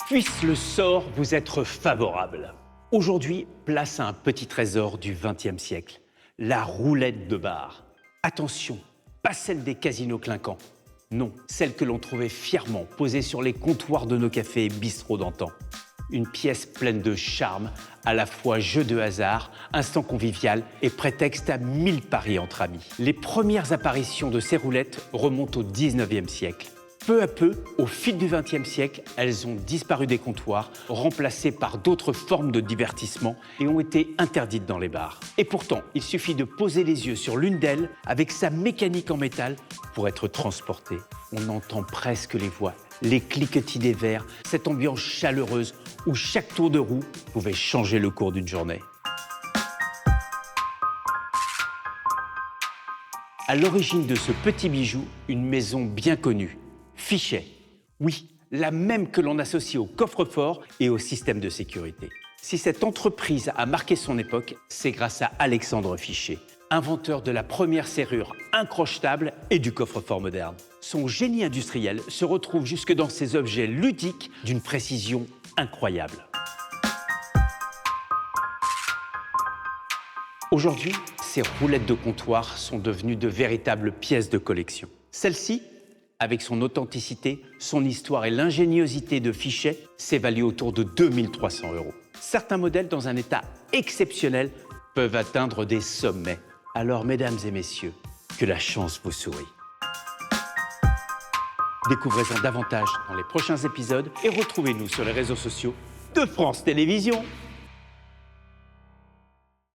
Puisse le sort vous être favorable. Aujourd'hui, place à un petit trésor du XXe siècle, la roulette de bar. Attention, pas celle des casinos clinquants. Non, celle que l'on trouvait fièrement posée sur les comptoirs de nos cafés et bistrots d'antan. Une pièce pleine de charme, à la fois jeu de hasard, instant convivial et prétexte à 1000 paris entre amis. Les premières apparitions de ces roulettes remontent au XIXe siècle. Peu à peu, au fil du XXe siècle, elles ont disparu des comptoirs, remplacées par d'autres formes de divertissement et ont été interdites dans les bars. Et pourtant, il suffit de poser les yeux sur l'une d'elles avec sa mécanique en métal pour être transporté. On entend presque les voix, les cliquetis des verres, cette ambiance chaleureuse où chaque tour de roue pouvait changer le cours d'une journée. À l'origine de ce petit bijou, une maison bien connue, Fichet. Oui, la même que l'on associe au coffre-fort et au système de sécurité. Si cette entreprise a marqué son époque, c'est grâce à Alexandre Fichet, inventeur de la première serrure incrochettable et du coffre-fort moderne. Son génie industriel se retrouve jusque dans ces objets ludiques d'une précision incroyable. Aujourd'hui, ces roulettes de comptoir sont devenues de véritables pièces de collection. Celle-ci, avec son authenticité, son histoire et l'ingéniosité de Fichet, s'évalue autour de 2300 €. Certains modèles, dans un état exceptionnel, peuvent atteindre des sommets. Alors, mesdames et messieurs, que la chance vous sourie. Découvrez-en davantage dans les prochains épisodes et retrouvez-nous sur les réseaux sociaux de France Télévisions.